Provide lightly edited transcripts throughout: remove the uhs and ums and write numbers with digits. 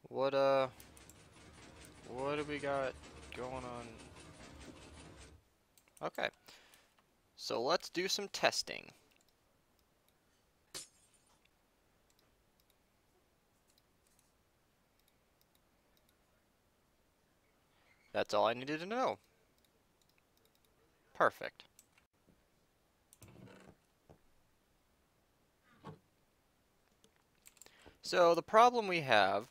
What do we got going on? Okay, so let's do some testing. That's all I needed to know. Perfect. So the problem we have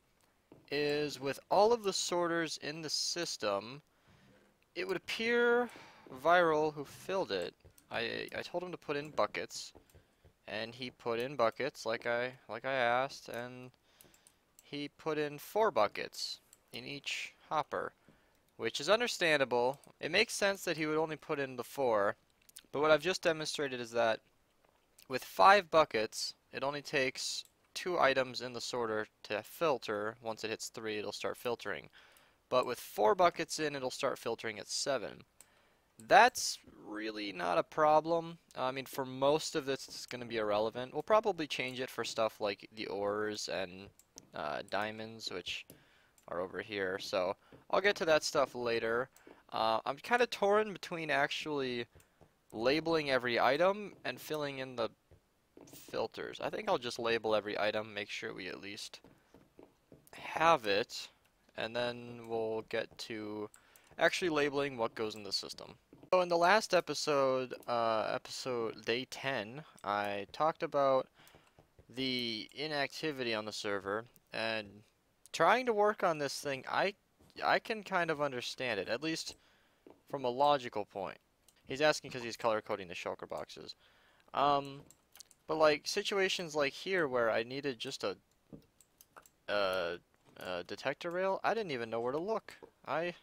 is with all of the sorters in the system, it would appear Viral, who filled it, I told him to put in buckets, and he put in buckets like I asked, and he put in 4 buckets in each hopper, which is understandable. It makes sense that he would only put in the 4, but what I've just demonstrated is that with 5 buckets, it only takes 2 items in the sorter to filter. Once it hits 3, it'll start filtering. But with 4 buckets in, it'll start filtering at 7. That's really not a problem. I mean, for most of this, it's going to be irrelevant. We'll probably change it for stuff like the ores and diamonds, which are over here. So I'll get to that stuff later. I'm kind of torn between actually labeling every item and filling in the filters. I think I'll just label every item, make sure we at least have it, and then we'll get to actually labeling what goes in the system. So in the last episode, episode day 10, I talked about the inactivity on the server, and trying to work on this thing, I can kind of understand it, at least from a logical point. He's asking because he's color coding the shulker boxes. But like situations like here where I needed just a detector rail, I didn't even know where to look. I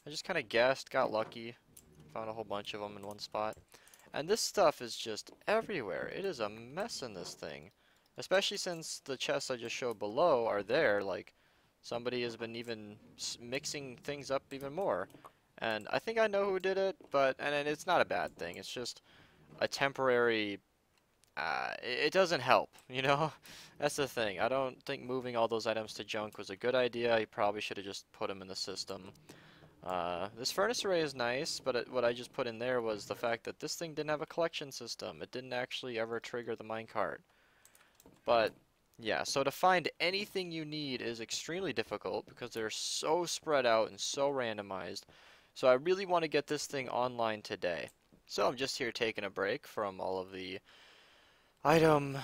just kind of guessed, got lucky, found a whole bunch of them in one spot. And this stuff is just everywhere. It is a mess in this thing. Especially since the chests I just showed below are there, like somebody has been even mixing things up even more. And I think I know who did it, and it's not a bad thing. It's just a temporary it doesn't help, you know? That's the thing. I don't think moving all those items to junk was a good idea. You probably should have just put them in the system. This furnace array is nice, but what I just put in there was the fact that this thing didn't have a collection system. It didn't actually ever trigger the minecart. But, yeah, so to find anything you need is extremely difficult because they're so spread out and so randomized. So I really want to get this thing online today. So I'm just here taking a break from all of the item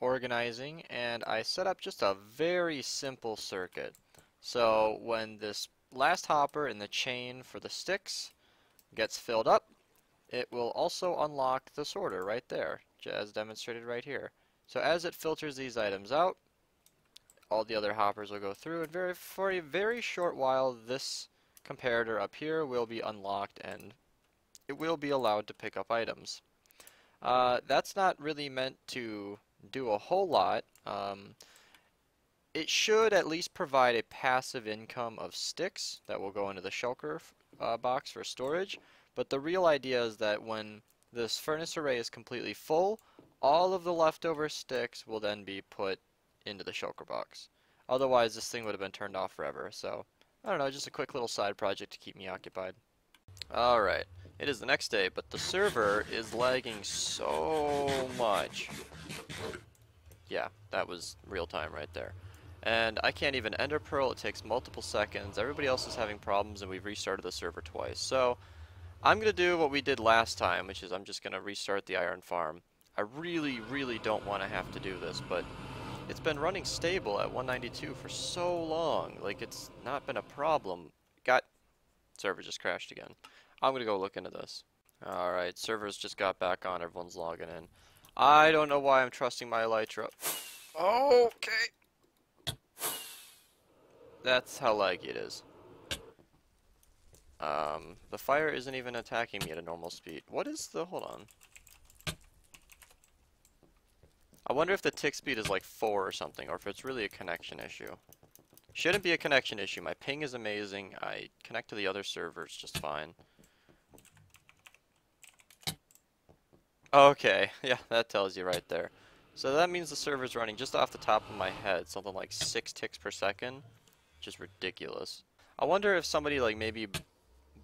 organizing, and I set up just a very simple circuit. So when this last hopper in the chain for the sticks gets filled up, it will also unlock the sorter right there, as demonstrated right here. So as it filters these items out, all the other hoppers will go through, and for a very short while this comparator up here will be unlocked and it will be allowed to pick up items. That's not really meant to do a whole lot. It should at least provide a passive income of sticks that will go into the shulker box for storage. But the real idea is that when this furnace array is completely full, all of the leftover sticks will then be put into the shulker box. Otherwise, this thing would have been turned off forever. So, I don't know, just a quick little side project to keep me occupied. Alright, it is the next day, but the server is lagging so much. Yeah, that was real time right there. And I can't even ender pearl, it takes multiple seconds. Everybody else is having problems and we've restarted the server twice. So, I'm going to do what we did last time, which is I'm just going to restart the iron farm. I really, really don't want to have to do this, but it's been running stable at 192 for so long. Like, it's not been a problem. Server just crashed again. I'm going to go look into this. Alright, servers just got back on. Everyone's logging in. I don't know why I'm trusting my elytra. Okay. That's how laggy it is. The fire isn't even attacking me at a normal speed. What is the... Hold on. I wonder if the tick speed is like 4 or something, or if it's really a connection issue. Shouldn't be a connection issue. My ping is amazing. I connect to the other servers just fine. Okay, yeah, that tells you right there. So that means the server's running just off the top of my head, something like 6 ticks per second, which is ridiculous. I wonder if somebody like maybe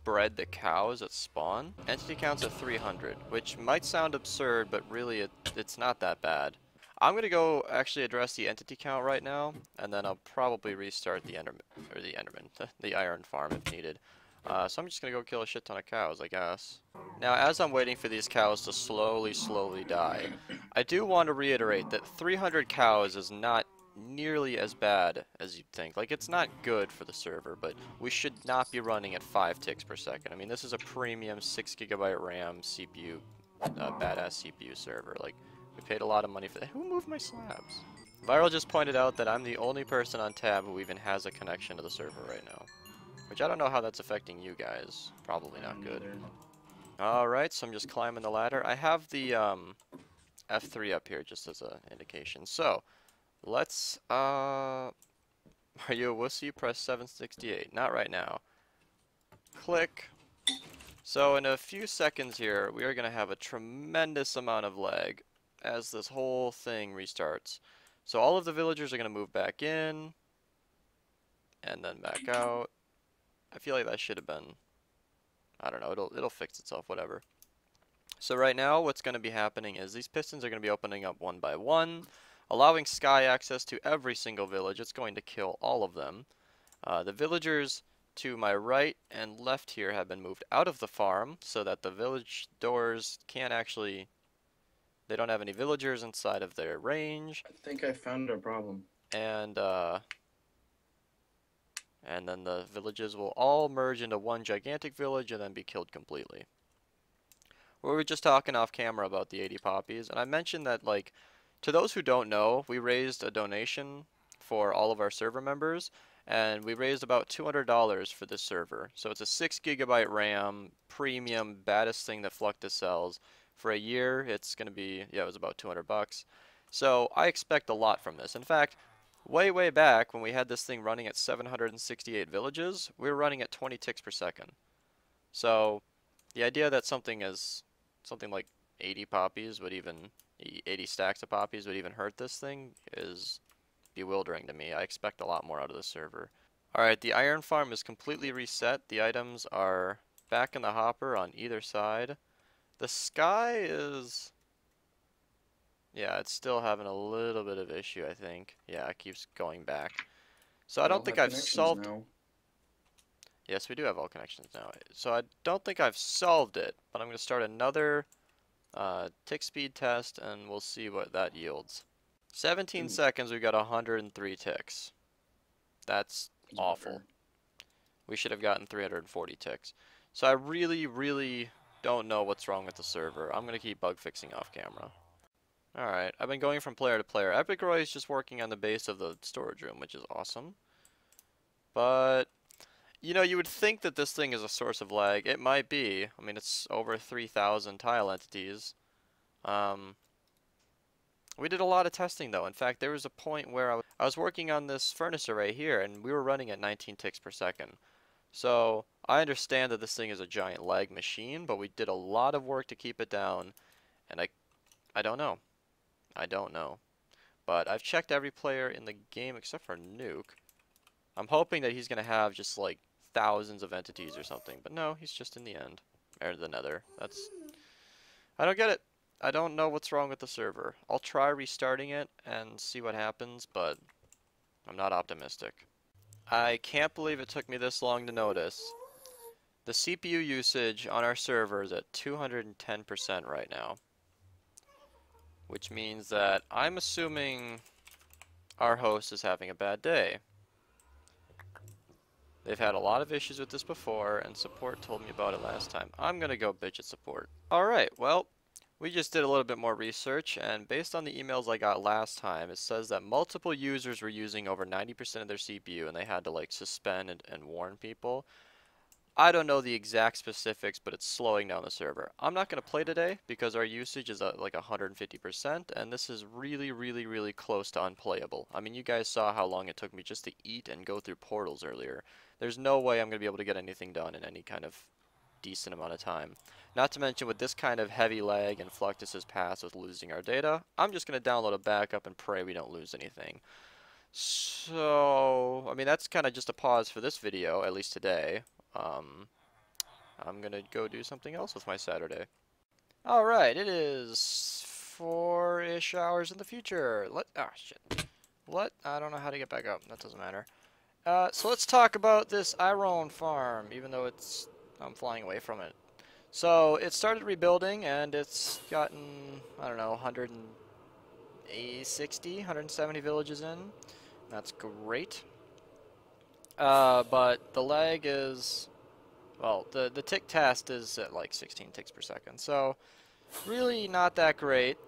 bred the cows at spawn. Entity counts at 300, which might sound absurd, but really it's not that bad. I'm gonna go actually address the entity count right now, and then I'll probably restart the the iron farm if needed. So I'm just gonna go kill a shit ton of cows, I guess. Now, as I'm waiting for these cows to slowly die, I do want to reiterate that 300 cows is not nearly as bad as you'd think. Like, it's not good for the server, but we should not be running at 5 ticks per second. I mean, this is a premium 6GB RAM CPU, badass CPU server. Like, we paid a lot of money for that. Who moved my slabs? Viral just pointed out that I'm the only person on tab who even has a connection to the server right now. Which I don't know how that's affecting you guys. Probably not good. Alright, so I'm just climbing the ladder. I have the F3 up here just as an indication. So, let's, are you a wussy? Press 768. Not right now. Click. So in a few seconds here, we are going to have a tremendous amount of lag as this whole thing restarts. So all of the villagers are going to move back in, and then back out. I feel like that should have been, I don't know, it'll fix itself, whatever. So right now what's going to be happening is these pistons are going to be opening up one by one, allowing sky access to every single village. It's going to kill all of them. The villagers to my right and left here have been moved out of the farm so that the village doors can't actually, they don't have any villagers inside of their range. I think I found a problem. And then the villages will all merge into one gigantic village and then be killed completely. We were just talking off camera about the 80 poppies, and I mentioned that, like, to those who don't know, we raised a donation for all of our server members, and we raised about $200 for this server. So it's a 6GB RAM, premium, baddest thing that Fluctus sells. For a year, it's going to be, yeah, it was about 200 bucks. So I expect a lot from this. In fact, way back when we had this thing running at 768 villages, we were running at 20 ticks per second. So the idea that something like 80 poppies would even 80 stacks of poppies would even hurt this thing is bewildering to me. I expect a lot more out of the server. Alright, the iron farm is completely reset. The items are back in the hopper on either side. The sky is, yeah, it's still having a little bit of issue, I think. Yeah, it keeps going back. So I don't think I've solved... Now. Yes, we do have all connections now. So I don't think I've solved it, but I'm going to start another tick speed test, and we'll see what that yields. 17 seconds, we got 103 ticks. That's awful. We should have gotten 340 ticks. So I really don't know what's wrong with the server. I'm going to keep bug fixing off camera. Alright, I've been going from player to player. Epic Roy is just working on the base of the storage room, which is awesome. But, you know, you would think that this thing is a source of lag. It might be. I mean, it's over 3,000 tile entities. We did a lot of testing, though. In fact, there was a point where I was working on this furnace array here, and we were running at 19 ticks per second. So, I understand that this thing is a giant lag machine, but we did a lot of work to keep it down, and I don't know. I don't know. But I've checked every player in the game except for Nuke. I'm hoping that he's going to have just like thousands of entities or something. But no, he's just in the end. Or the nether. I don't get it. I don't know what's wrong with the server. I'll try restarting it and see what happens, but I'm not optimistic. I can't believe it took me this long to notice. The CPU usage on our server is at 210% right now. Which means that I'm assuming our host is having a bad day. They've had a lot of issues with this before, and support told me about it last time. I'm gonna go bitch at support. Alright, well, we just did a little bit more research, and based on the emails I got last time, it says that multiple users were using over 90% of their CPU, and they had to like suspend and warn people. I don't know the exact specifics, but it's slowing down the server. I'm not going to play today because our usage is at like 150%, and this is really close to unplayable. I mean, you guys saw how long it took me just to eat and go through portals earlier. There's no way I'm going to be able to get anything done in any kind of decent amount of time. Not to mention with this kind of heavy lag and Fluctus's past with losing our data, I'm just going to download a backup and pray we don't lose anything. So, I mean, that's kind of just a pause for this video, at least today. I'm going to go do something else with my Saturday. Alright, it is 4-ish hours in the future. Shit. I don't know how to get back up. That doesn't matter. So let's talk about this iron farm, even though I'm flying away from it. So it started rebuilding, and it's gotten, I don't know, 170 villages in. That's great. But the lag is, well, the tick test is at like 16 ticks per second. So really not that great.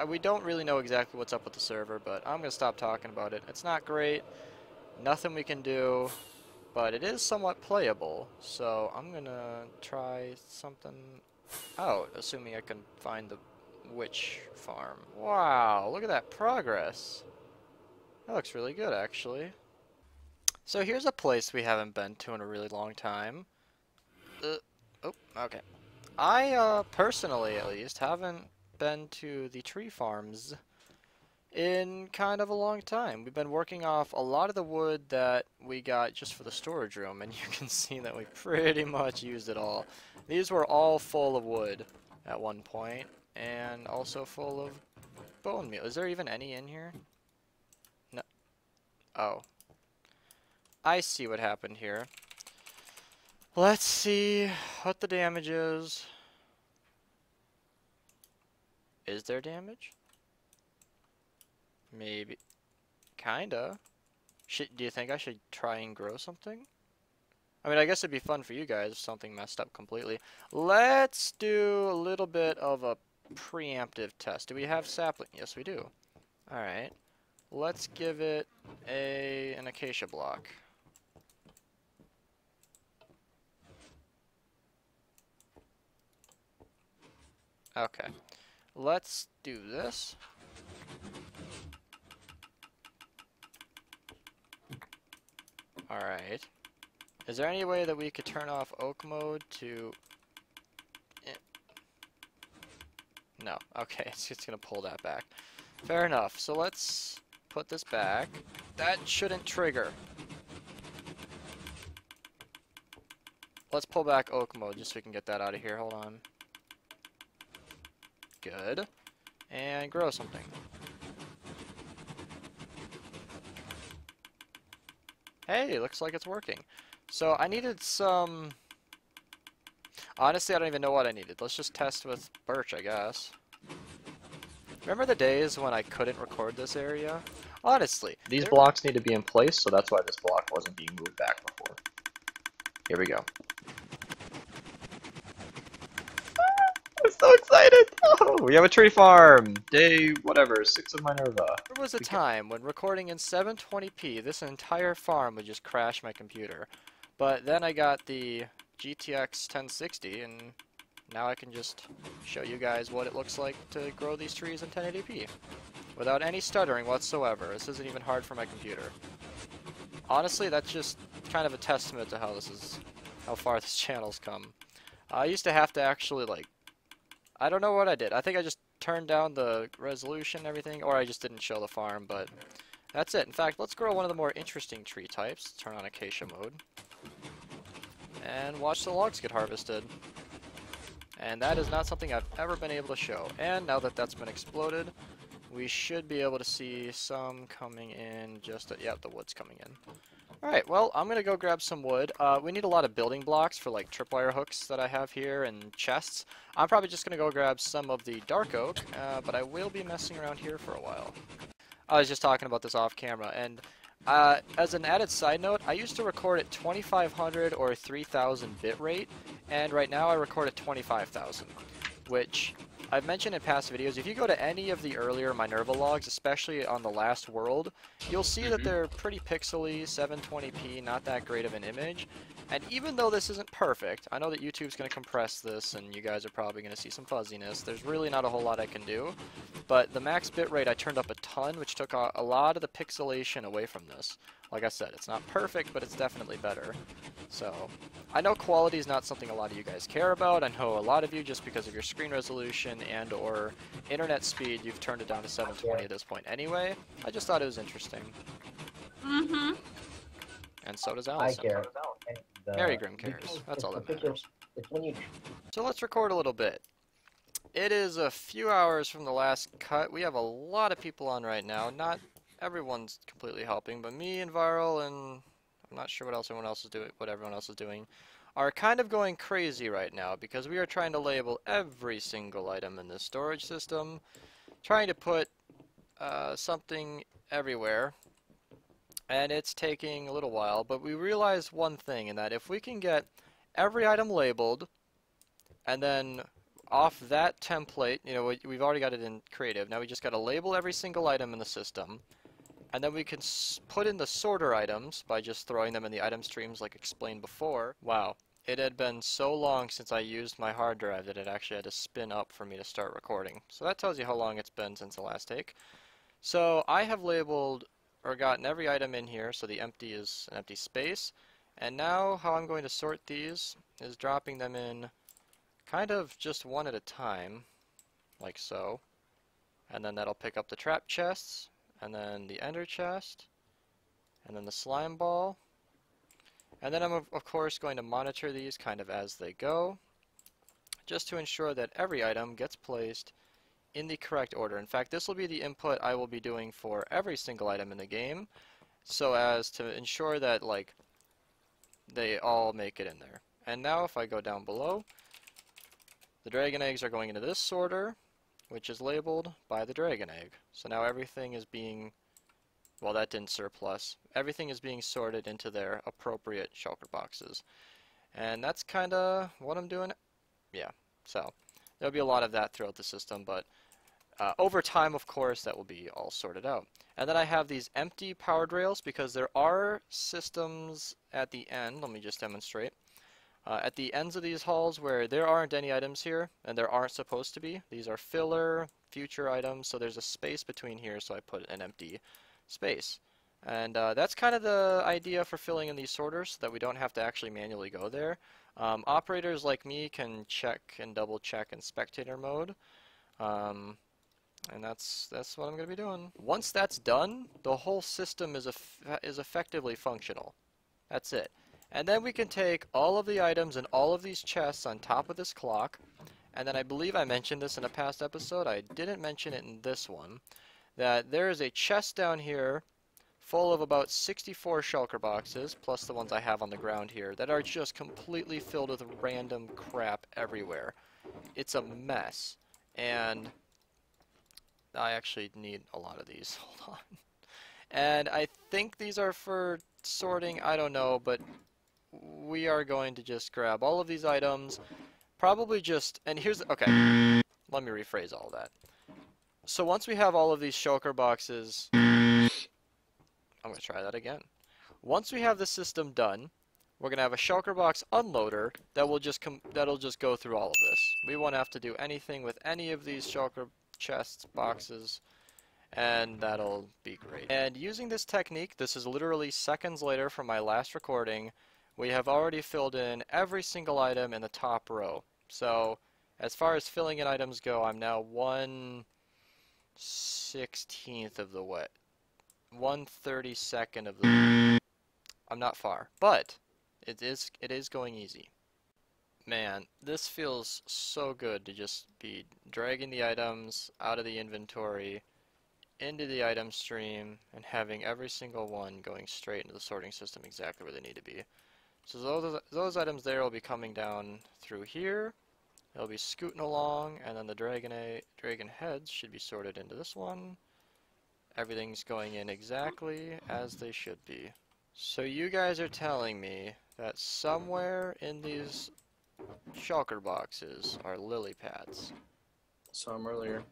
We don't really know exactly what's up with the server, but I'm going to stop talking about it. It's not great. Nothing we can do. But it is somewhat playable, so I'm gonna try something out, assuming I can find the witch farm. Wow, look at that progress. That looks really good, actually. So here's a place we haven't been to in a really long time. Oh, okay. I, personally at least, haven't been to the tree farms in kind of a long time. We've been working off a lot of the wood that we got just for the storage room, and you can see that we pretty much used it all. These were all full of wood at one point, and also full of bone meal. Is there even any in here? No. Oh. I see what happened here. Let's see what the damage is. Is there damage? Maybe. Kinda. Do you think I should try and grow something? I mean, I guess it'd be fun for you guys if something messed up completely. Let's do a little bit of a preemptive test. Do we have sapling? Yes, we do. Alright. Let's give it an acacia block. Okay. Let's do this. Alright. Is there any way that we could turn off oak mode to... No. Okay, it's just gonna pull that back. Fair enough. So let's put this back. That shouldn't trigger. Let's pull back oak mode just so we can get that out of here. Hold on. Good. And grow something. Hey, looks like it's working. So I needed some... Honestly, I don't even know what I needed. Let's just test with birch, I guess. Remember the days when I couldn't record this area? Honestly. These blocks need to be in place, so that's why this block wasn't being moved back before. Here we go. I'm so excited! Oh, we have a tree farm! Day, whatever, 6 of Minerva. There was a time when recording in 720p, this entire farm would just crash my computer. But then I got the GTX 1060, and now I can just show you guys what it looks like to grow these trees in 1080p. Without any stuttering whatsoever. This isn't even hard for my computer. Honestly, that's just kind of a testament to how far this channel's come. I used to have to actually, like, I don't know what I did. I think I just turned down the resolution and everything, or I just didn't show the farm, but that's it. In fact, let's grow one of the more interesting tree types. Turn on acacia mode. And watch the logs get harvested. And that is not something I've ever been able to show. And now that that's been exploded, we should be able to see some coming in yep, the wood's coming in. Alright, well, I'm going to go grab some wood. We need a lot of building blocks for, like, tripwire hooks that I have here and chests. I'm probably just going to go grab some of the dark oak, but I will be messing around here for a while. I was just talking about this off camera, and as an added side note, I used to record at 2500 or 3000 bitrate, and right now I record at 25,000, which I've mentioned in past videos. If you go to any of the earlier Minerva logs, especially on the last world, you'll see that they're pretty pixely, 720p, not that great of an image. And even though this isn't perfect, I know that YouTube's going to compress this and you guys are probably going to see some fuzziness. There's really not a whole lot I can do. But the max bitrate I turned up a ton, which took a lot of the pixelation away from this. Like I said, it's not perfect, but it's definitely better. So, I know quality is not something a lot of you guys care about. I know a lot of you, just because of your screen resolution and or internet speed, you've turned it down to 720 at this point anyway. I just thought it was interesting. Mm-hmm. And so does I Allison. care. And, Mary Grim cares. because That's it's all that particular- matters. It's when you So let's record a little bit. It is a few hours from the last cut. We have a lot of people on right now. Not everyone's completely helping, but me and Viral and I'm not sure what everyone else is doing, are kind of going crazy right now because we are trying to label every single item in this storage system, trying to put something everywhere, and it's taking a little while, but we realized one thing, in that if we can get every item labeled, and then off that template, you know, we've already got it in creative, now we just got to label every single item in the system, and then we can put in the sorter items by just throwing them in the item streams like explained before. Wow, it had been so long since I used my hard drive that it actually had to spin up for me to start recording. So that tells you how long it's been since the last take. So I have labeled or gotten every item in here, so the empty is an empty space. And now how I'm going to sort these is dropping them in kind of just one at a time, like so. And then that'll pick up the trap chests, and then the ender chest, and then the slime ball. And then I'm of course going to monitor these kind of as they go, just to ensure that every item gets placed in the correct order. In fact, this will be the input I will be doing for every single item in the game, so as to ensure that like they all make it in there. And now if I go down below, the dragon eggs are going into this sorter, which is labeled by the dragon egg. So now everything is being, well, that didn't surplus. Everything is being sorted into their appropriate shulker boxes. And that's kind of what I'm doing. Yeah, so there'll be a lot of that throughout the system, but over time, of course, that will be all sorted out. And then I have these empty powered rails because there are systems at the end. Let me just demonstrate. At the ends of these halls where there aren't any items here, and there aren't supposed to be. These are filler, future items, so there's a space between here, so I put an empty space. And that's kind of the idea for filling in these sorters, so that we don't have to actually manually go there. Operators like me can check and double check in spectator mode. And that's what I'm going to be doing. Once that's done, the whole system is effectively functional. That's it. And then we can take all of the items and all of these chests on top of this clock, and then I believe I mentioned this in a past episode, I didn't mention it in this one, that there is a chest down here full of about 64 shulker boxes, plus the ones I have on the ground here, that are just completely filled with random crap everywhere. It's a mess, and I actually need a lot of these. Hold on. And I think these are for sorting, I don't know, but we are going to just grab all of these items, probably just, and here's, okay, let me rephrase all of that. So once we have all of these shulker boxes, I'm going to try that again. Once we have the system done, we're going to have a shulker box unloader that will that'll just go through all of this. We won't have to do anything with any of these shulker chests, boxes, and that'll be great. And using this technique, this is literally seconds later from my last recording, we have already filled in every single item in the top row. So as far as filling in items go, I'm now 1/16th of the way. 1/32nd of the way. I'm not far, but it is going easy. Man, this feels so good to just be dragging the items out of the inventory into the item stream and having every single one going straight into the sorting system exactly where they need to be. So those items there will be coming down through here. They'll be scooting along, and then the dragon heads should be sorted into this one. Everything's going in exactly as they should be. So you guys are telling me that somewhere in these shulker boxes are lily pads. Saw him earlier.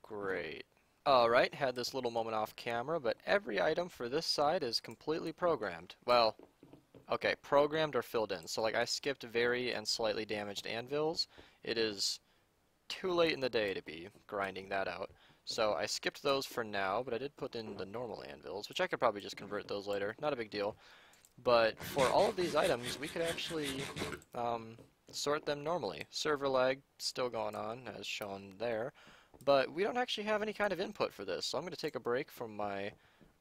Great. Alright, had this little moment off camera, but every item for this side is completely programmed. Well, okay, programmed or filled in. So like I skipped very and slightly damaged anvils. It is too late in the day to be grinding that out. So I skipped those for now, but I did put in the normal anvils, which I could probably just convert those later. Not a big deal. But for all of these items, we could actually sort them normally. Server lag still going on, as shown there. But we don't actually have any kind of input for this, so I'm going to take a break from my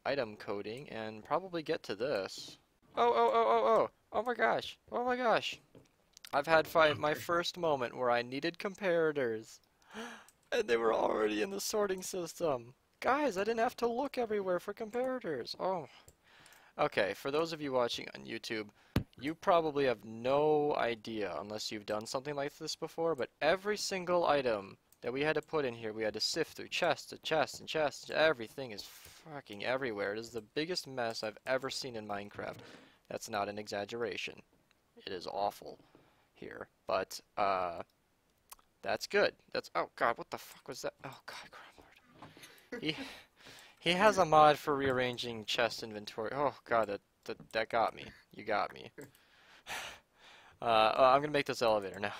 item coding and probably get to this. Oh my gosh. Oh my gosh. I've had my first moment where I needed comparators. And they were already in the sorting system. Guys, I didn't have to look everywhere for comparators. Oh. Okay, for those of you watching on YouTube, you probably have no idea unless you've done something like this before, but every single item that we had to put in here, we had to sift through chest to chest and chest. Everything is fucking everywhere. It is the biggest mess I've ever seen in Minecraft. That's not an exaggeration. It is awful here, but that's good. That's oh god, what the fuck was that? Oh god, Crumlord. He has a mod for rearranging chest inventory. Oh god, that got me. You got me. I'm gonna make this elevator now.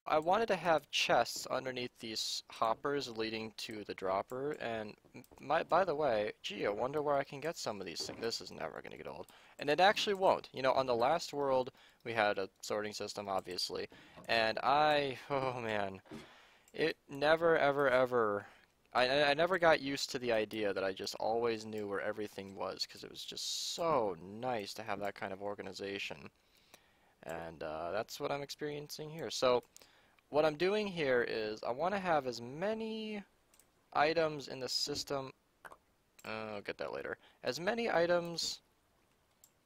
I wanted to have chests underneath these hoppers leading to the dropper, and by the way, gee, I wonder where I can get some of these things. This is never gonna get old. And it actually won't. You know, on the last world, we had a sorting system, obviously, and oh man, it never, ever, ever, I never got used to the idea that I just always knew where everything was, because it was just so nice to have that kind of organization. And that's what I'm experiencing here. So, what I'm doing here is I want to have as many items in the system, I'll get that later, as many items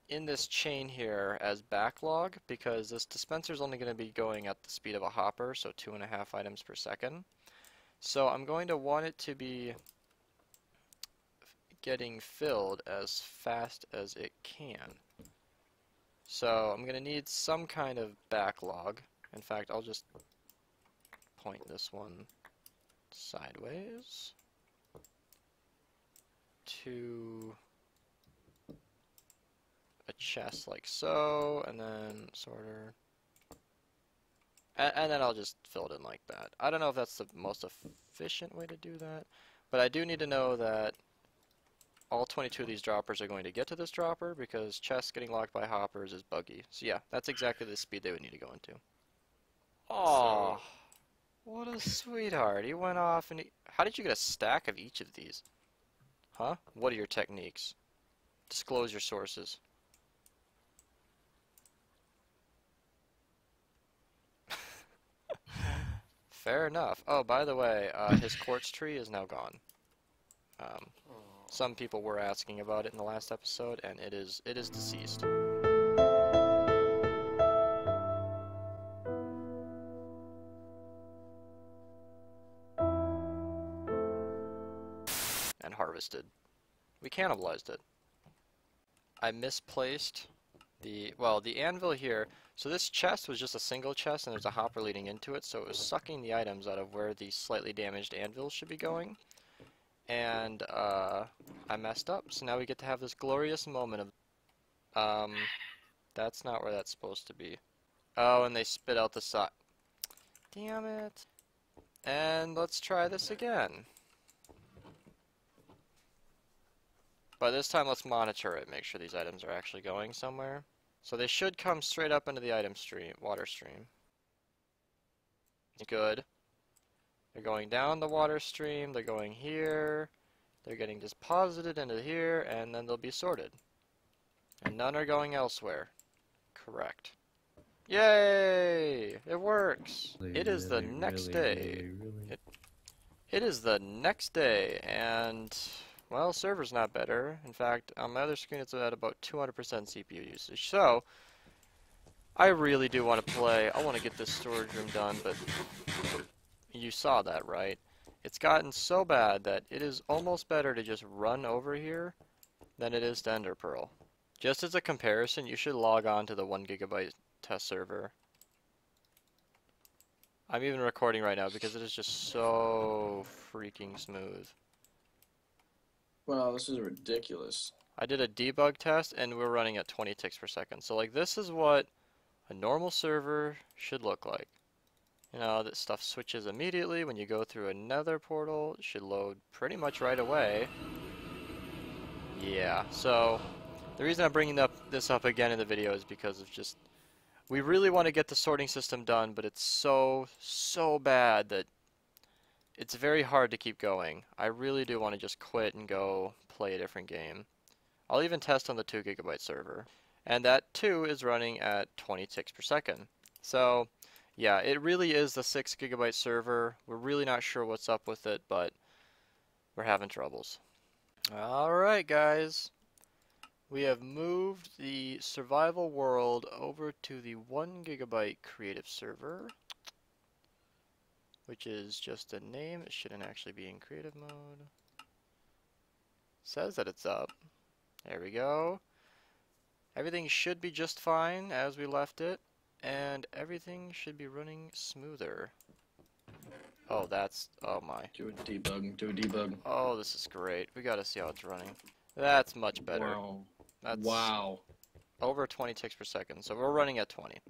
in this chain here as backlog, because this dispenser is only going to be going at the speed of a hopper, so 2.5 items per second. So I'm going to want it to be getting filled as fast as it can. So I'm going to need some kind of backlog. In fact, I'll just point this one sideways to a chest like so, and then sorter, and then I'll just fill it in like that. I don't know if that's the most efficient way to do that, but I do need to know that all 22 of these droppers are going to get to this dropper, because chests getting locked by hoppers is buggy. So yeah, that's exactly the speed they would need to go into. Oh, what a sweetheart. He went off and how did you get a stack of each of these? Huh? What are your techniques? Disclose your sources. Fair enough. Oh, by the way, his quartz tree is now gone. Some people were asking about it in the last episode, and it is deceased. And harvested. We cannibalized it. I misplaced the anvil here. So this chest was just a single chest, and there's a hopper leading into it, so it was sucking the items out of where the slightly damaged anvils should be going. And I messed up, so now we get to have this glorious moment of that's not where that's supposed to be. Oh, and they spit out the side. Damn it. And let's try this again. But this time let's monitor it, make sure these items are actually going somewhere. So they should come straight up into the item stream, water stream. Good. They're going down the water stream, they're going here, they're getting deposited into here, and then they'll be sorted. And none are going elsewhere. Correct. Yay! It works! It is the next day. It is the next day, and well, server's not better. In fact, on my other screen it's at about 200% CPU usage. So, I really do want to play. I want to get this storage room done, but you saw that, right? It's gotten so bad that it is almost better to just run over here than it is to Ender Pearl. Just as a comparison, you should log on to the 1 GB test server. I'm even recording right now because it is just so freaking smooth. Wow, this is ridiculous. I did a debug test and we're running at 20 ticks per second. So like this is what a normal server should look like. You know, that stuff switches immediately when you go through another portal. It should load pretty much right away. Yeah, so the reason I'm bringing this up again in the video is because of just, we really want to get the sorting system done, but it's so bad that it's very hard to keep going. I really do want to just quit and go play a different game. I'll even test on the 2 GB server. And that too is running at 20 ticks per second. So yeah, it really is the 6 GB server. We're really not sure what's up with it, but we're having troubles. Alright guys, we have moved the survival world over to the 1 GB creative server, which is just a name. It shouldn't actually be in creative mode. Says that it's up. There we go. Everything should be just fine as we left it, and everything should be running smoother. Oh, oh my. Do a debug. Oh, this is great. We gotta see how it's running. That's much better. Wow. That's Wow. over 20 ticks per second, so we're running at 20.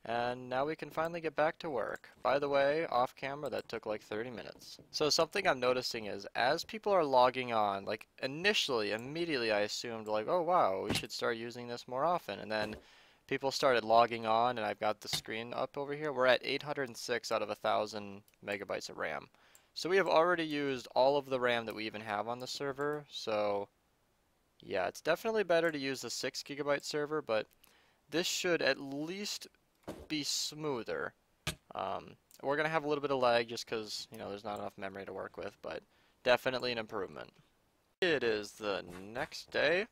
And now we can finally get back to work. By the way, off camera, that took like 30 minutes. So something I'm noticing is, as people are logging on, like immediately I assumed like, oh wow, we should start using this more often. And then people started logging on, and I've got the screen up over here. We're at 806 out of 1,000 megabytes of RAM. So we have already used all of the RAM that we even have on the server. So yeah, it's definitely better to use the 6 GB server, but this should at least be smoother. We're gonna have a little bit of lag just because, you know, there's not enough memory to work with, but definitely an improvement. It is the next day,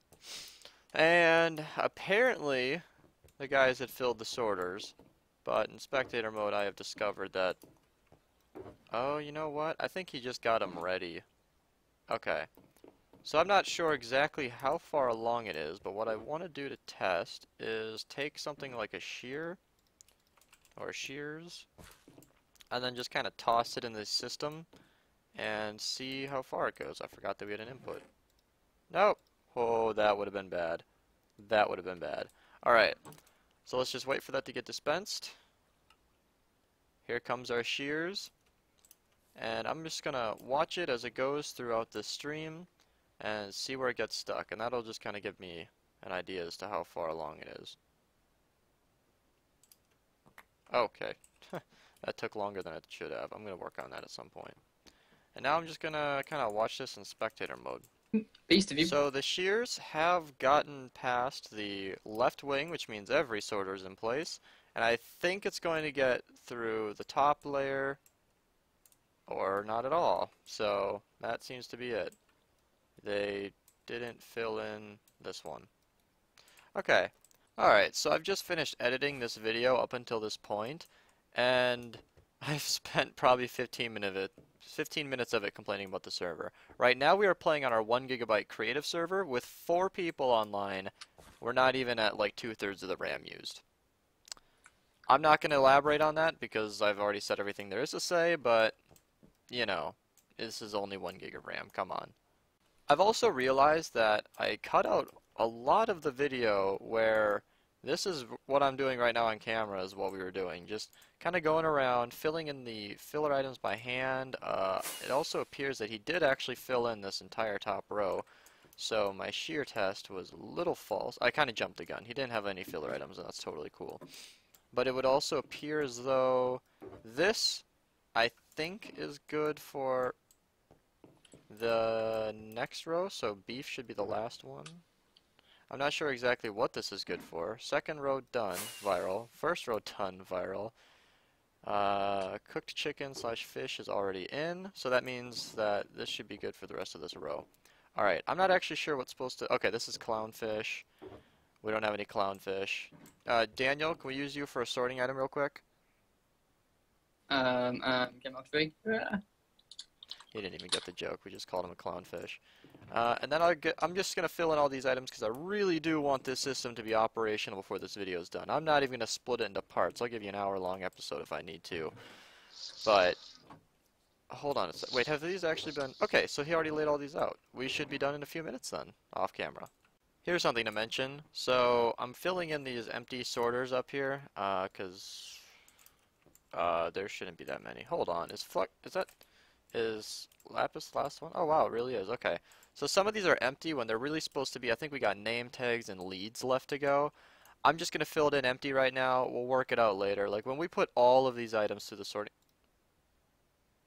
and apparently the guys had filled the sorters, but in spectator mode I have discovered that, oh, you know what? I think he just got them ready. Okay. So I'm not sure exactly how far along it is, but what I want to do to test is take something like a shear or shears and then just kind of toss it in the system and see how far it goes. I forgot that we had an input. Nope. Oh, that would have been bad. That would have been bad. Alright, so let's just wait for that to get dispensed. Here comes our shears, and I'm just gonna watch it as it goes throughout the stream and see where it gets stuck, and that'll just kind of give me an idea as to how far along it is. Okay, that took longer than it should have. I'm going to work on that at some point. And now I'm just going to kind of watch this in spectator mode. Beast of you. So the shears have gotten past the left wing, which means every sorter is in place, and I think it's going to get through the top layer or not at all. So that seems to be it. They didn't fill in this one. Okay. Alright, so I've just finished editing this video up until this point, and I've spent probably 15 minutes of it complaining about the server. Right now we are playing on our 1 GB creative server with 4 people online. We're not even at like 2/3 of the RAM used. I'm not going to elaborate on that because I've already said everything there is to say, but, you know, this is only 1 GB of RAM, come on. I've also realized that I cut out a lot of the video where this is what I'm doing right now on camera is what we were doing. Just kind of going around, filling in the filler items by hand. It also appears that he did actually fill in this entire top row. So my shear test was a little false. I kind of jumped the gun. He didn't have any filler items, and that's totally cool. But it would also appear as though this, I think, is good for the next row, so beef should be the last one. I'm not sure exactly what this is good for. Second row done, viral. First row done, viral. Cooked chicken / fish is already in, so that means that this should be good for the rest of this row. Alright, I'm not actually sure what's supposed to... Okay, this is clownfish. We don't have any clownfish. Daniel, can we use you for a sorting item real quick? Get mark 3. He didn't even get the joke. We just called him a clownfish. And then I'm just going to fill in all these items because I really do want this system to be operational before this video is done. I'm not even going to split it into parts. I'll give you an hour-long episode if I need to. But, hold on a sec. Wait, have these actually been... Okay, so he already laid all these out. We should be done in a few minutes then, off camera. Here's something to mention. So, I'm filling in these empty sorters up here because There shouldn't be that many. Hold on. Is Lapis the last one? Oh wow, it really is. Okay. So some of these are empty when they're really supposed to be. I think we got name tags and leads left to go. I'm just gonna fill it in empty right now. We'll work it out later. Like when we put all of these items through the sorting,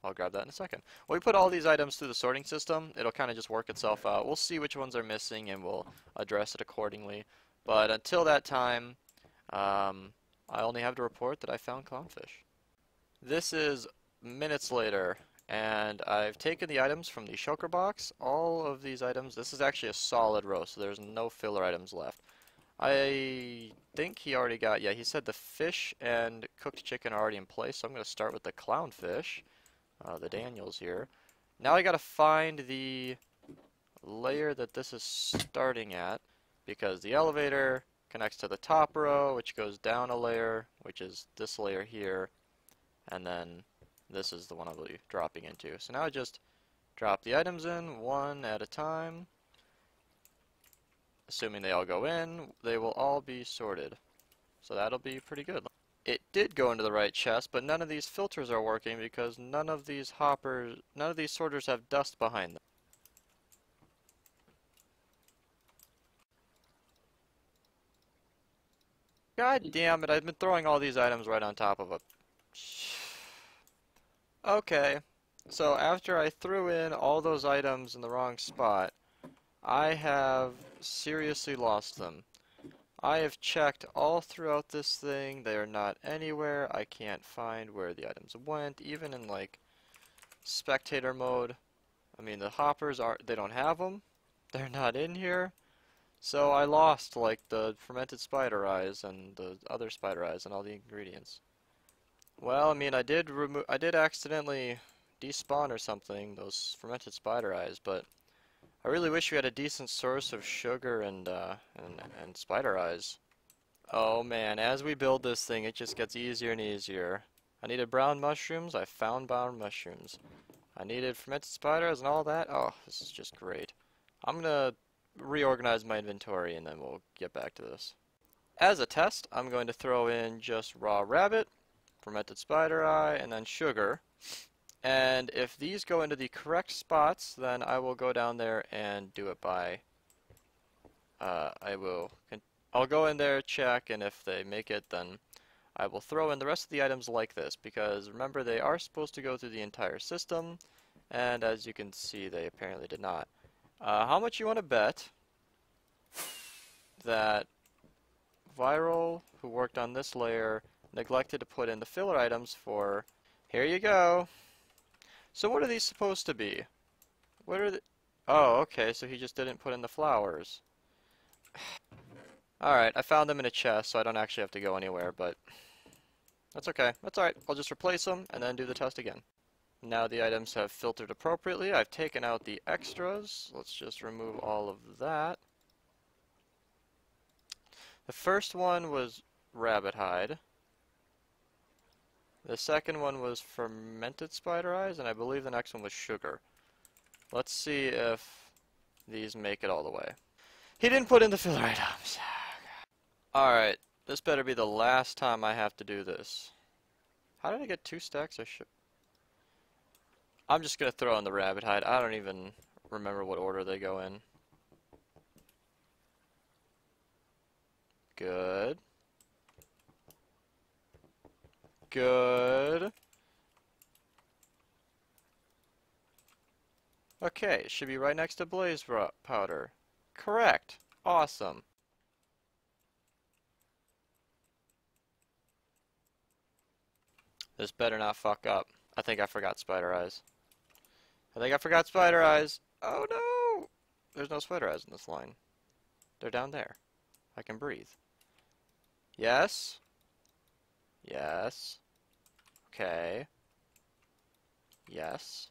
I'll grab that in a second. When we put all these items through the sorting system, it'll kind of just work itself out. We'll see which ones are missing and we'll address it accordingly. But until that time, I only have to report that I found clownfish. This is minutes later, and I've taken the items from the shulker box. All of these items, this is actually a solid row, so there's no filler items left. I think he already got, yeah, he said the fish and cooked chicken are already in place, so I'm going to start with the clownfish. The Daniels here. Now I gotta find the layer that this is starting at, because the elevator connects to the top row, which goes down a layer, which is this layer here, and then this is the one I'll be dropping into. So now I just drop the items in one at a time. Assuming they all go in, they will all be sorted. So that'll be pretty good. It did go into the right chest, but none of these filters are working because none of these sorters have dust behind them. God damn it, I've been throwing all these items right on top of a... Okay, so after I threw in all those items in the wrong spot, I have seriously lost them. I have checked all throughout this thing. They are not anywhere. I can't find where the items went, even in like spectator mode. I mean, the hoppers they don't have them. They're not in here. So I lost like the fermented spider eyes and the other spider eyes and all the ingredients. Well, I mean, I did accidentally despawn or something those fermented spider eyes, but I really wish we had a decent source of sugar and spider eyes. Oh man, as we build this thing, it just gets easier and easier. I needed brown mushrooms. I found brown mushrooms. I needed fermented spiders and all that. Oh, this is just great. I'm gonna reorganize my inventory and then we'll get back to this. As a test, I'm going to throw in just raw rabbit, fermented spider eye, and then sugar. And if these go into the correct spots, then I will go down there and do it by, I'll go in there, check, and if they make it, then I will throw in the rest of the items like this, because remember, they are supposed to go through the entire system, and as you can see, they apparently did not. How much you want to bet that Viral, who worked on this layer, neglected to put in the filler items for, here you go. So what are these supposed to be? What are the... Oh, okay, so he just didn't put in the flowers. Alright, I found them in a chest, so I don't actually have to go anywhere, but... That's okay. That's alright. I'll just replace them, and then do the test again. Now the items have filtered appropriately. I've taken out the extras. Let's just remove all of that. The first one was rabbit hide. The second one was fermented spider eyes, and I believe the next one was sugar. Let's see if these make it all the way. He didn't put in the filler items. Alright, this better be the last time I have to do this. How did I get 2 stacks of sugar? I'm just going to throw in the rabbit hide. I don't even remember what order they go in. Good. Good. Okay, it should be right next to blaze powder. Correct. Awesome. This better not fuck up. I think I forgot spider eyes. I think I forgot spider eyes. Oh no! There's no spider eyes in this line. They're down there. I can breathe. Yes. Yes. Okay. Yes.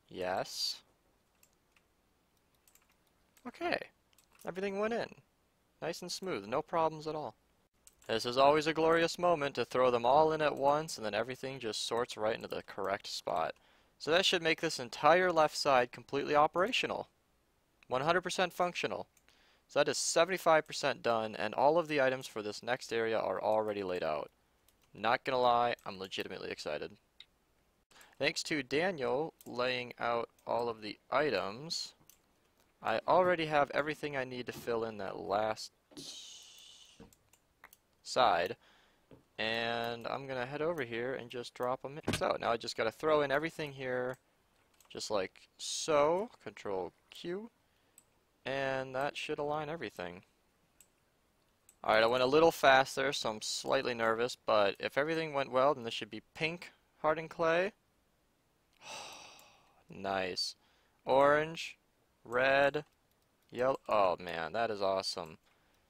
Yes. Okay. Everything went in. Nice and smooth. No problems at all. This is always a glorious moment to throw them all in at once and then everything just sorts right into the correct spot. So that should make this entire left side completely operational. 100% functional. So that is 75% done, and all of the items for this next area are already laid out. Not gonna lie, I'm legitimately excited. Thanks to Daniel laying out all of the items, I already have everything I need to fill in that last side. And I'm gonna head over here and just drop them in. So now I just gotta throw in everything here, just like so. Control Q, and that should align everything. Alright, I went a little faster, so I'm slightly nervous, but if everything went well, then this should be pink hardened clay. Nice. Orange, red, yellow. Oh man, that is awesome.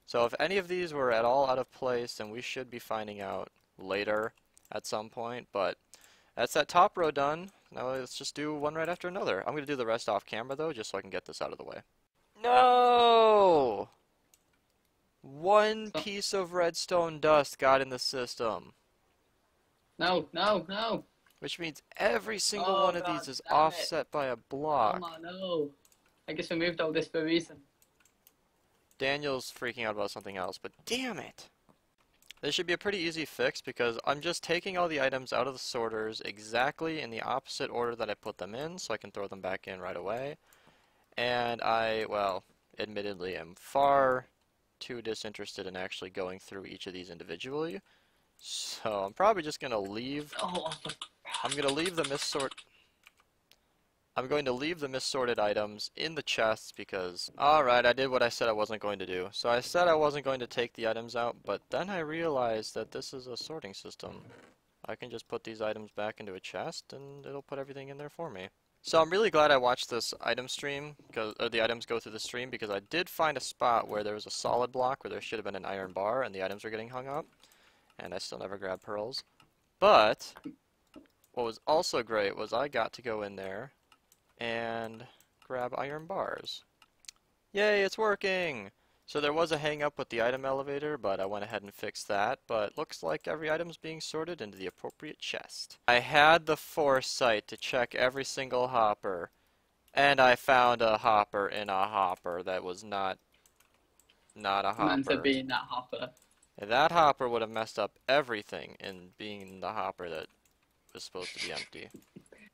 So if any of these were at all out of place, then we should be finding out later at some point, but that's that top row done. Now let's just do one right after another. I'm going to do the rest off camera though, just so I can get this out of the way. No! One piece of redstone dust got in the system. No, no, no. Which means every single Oh, one of God, these is damn it. offset by a block. Oh no. I guess we moved all this for a reason. Daniel's freaking out about something else, but damn it! This should be a pretty easy fix because I'm just taking all the items out of the sorters exactly in the opposite order that I put them in, so I can throw them back in right away. And I, well, admittedly am far too disinterested in actually going through each of these individually. So I'm probably just gonna leave. I'm going to leave the missorted items in the chests because, alright, I did what I said I wasn't going to do. So I said I wasn't going to take the items out, but then I realized that this is a sorting system. I can just put these items back into a chest and it'll put everything in there for me. So I'm really glad I watched this item stream, or the items go through the stream, because I did find a spot where there was a solid block where there should have been an iron bar and the items were getting hung up, and I still never grabbed pearls. But what was also great was I got to go in there and grab iron bars. Yay, it's working! So there was a hang up with the item elevator, but I went ahead and fixed that, but looks like every item's being sorted into the appropriate chest. I had the foresight to check every single hopper, and I found a hopper in a hopper that was not a hopper. Meant to be in that hopper. That hopper would have messed up everything in being the hopper that was supposed to be empty.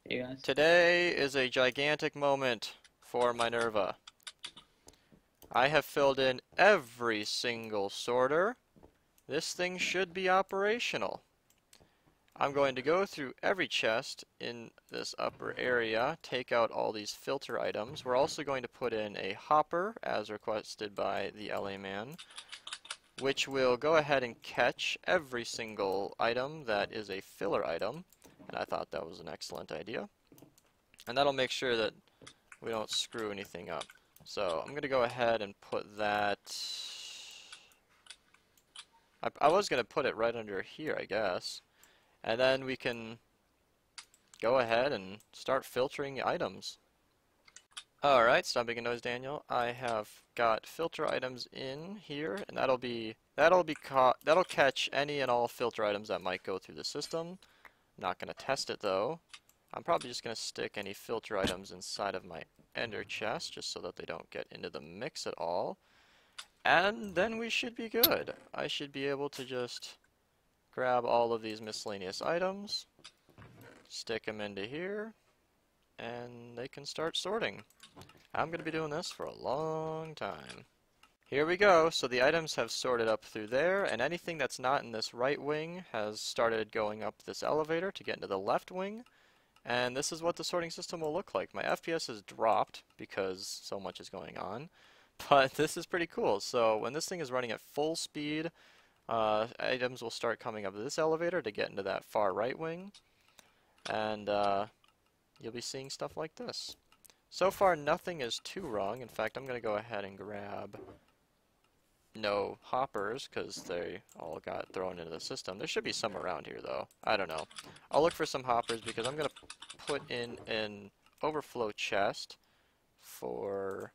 You guys. Today is a gigantic moment for Minerva. I have filled in every single sorter. This thing should be operational. I'm going to go through every chest in this upper area, take out all these filter items. We're also going to put in a hopper, as requested by the LA man, which will go ahead and catch every single item that is a filler item. And I thought that was an excellent idea. And that'll make sure that we don't screw anything up. So I'm going to go ahead and put that... I was going to put it right under here, I guess. And then we can go ahead and start filtering items. Alright, stop making noise, Daniel. I have got filter items in here, and that'll catch any and all filter items that might go through the system. I'm not going to test it though. I'm probably just going to stick any filter items inside of my ender chest just so that they don't get into the mix at all. And then we should be good. I should be able to just grab all of these miscellaneous items, stick them into here, and they can start sorting. I'm going to be doing this for a long time. Here we go. So the items have sorted up through there, and anything that's not in this right wing has started going up this elevator to get into the left wing. And this is what the sorting system will look like. My FPS has dropped because so much is going on, but this is pretty cool. So when this thing is running at full speed, items will start coming up this elevator to get into that far right wing, and you'll be seeing stuff like this. So far nothing is too wrong. In fact, I'm going to go ahead and grab no hoppers because they all got thrown into the system. There should be some around here though. I don't know. I'll look for some hoppers because I'm going to put in an overflow chest for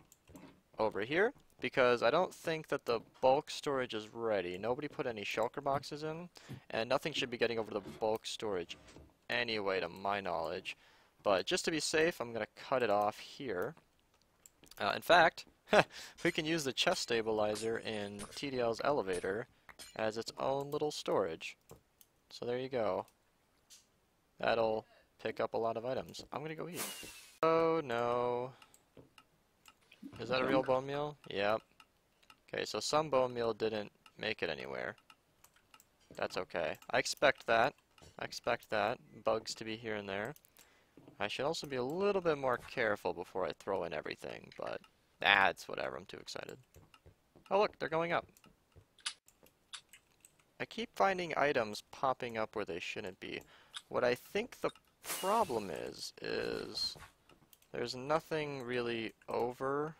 over here because I don't think that the bulk storage is ready. Nobody put any shulker boxes in, and nothing should be getting over the bulk storage anyway to my knowledge. But just to be safe, I'm going to cut it off here. In fact, we can use the chest stabilizer in TDL's elevator as its own little storage. So there you go. That'll pick up a lot of items. I'm gonna go eat. Oh no. Is that a real bone meal? Yep. Okay, so some bone meal didn't make it anywhere. That's okay. I expect that. I expect that. Bugs to be here and there. I should also be a little bit more careful before I throw in everything, but it's whatever. I'm too excited. Oh look, they're going up. I keep finding items popping up where they shouldn't be. What I think the problem is there's nothing really over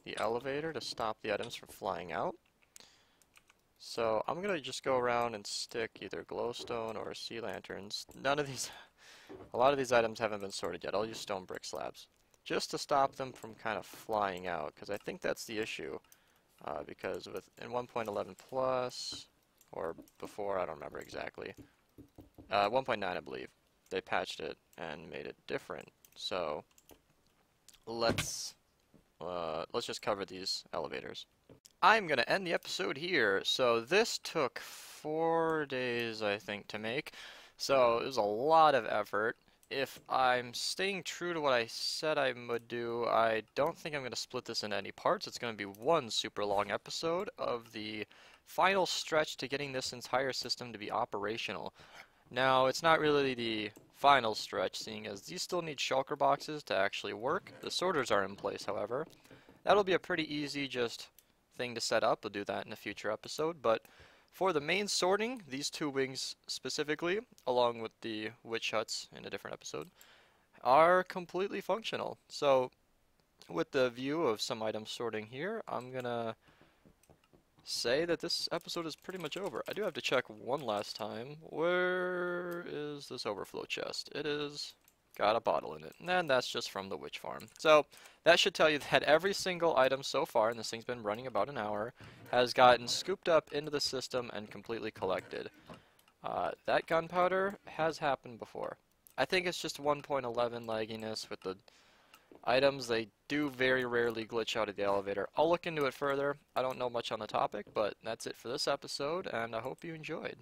the elevator to stop the items from flying out. So I'm gonna just go around and stick either glowstone or sea lanterns. A lot of these items haven't been sorted yet. I'll use stone brick slabs just to stop them from kind of flying out, because I think that's the issue. Because in 1.11 plus, or before, I don't remember exactly, 1.9 I believe, they patched it and made it different. So let's just cover these elevators. I'm gonna end the episode here. So this took 4 days, I think, to make. So it was a lot of effort. If I'm staying true to what I said I would do, I don't think I'm going to split this into any parts. It's going to be one super long episode of the final stretch to getting this entire system to be operational. Now, it's not really the final stretch, seeing as these still need shulker boxes to actually work. The sorters are in place, however. That'll be a pretty easy just thing to set up. We'll do that in a future episode, but for the main sorting, these 2 wings specifically, along with the witch huts in a different episode, are completely functional. So with the view of some items sorting here, I'm gonna say that this episode is pretty much over. I do have to check one last time. Where is this overflow chest? It is got a bottle in it, and that's just from the witch farm. So that should tell you that every single item so far, and this thing's been running about an hour, has gotten scooped up into the system and completely collected. That gunpowder has happened before. I think it's just 1.11 lagginess with the items. They do very rarely glitch out of the elevator. I'll look into it further. I don't know much on the topic, but that's it for this episode, and I hope you enjoyed.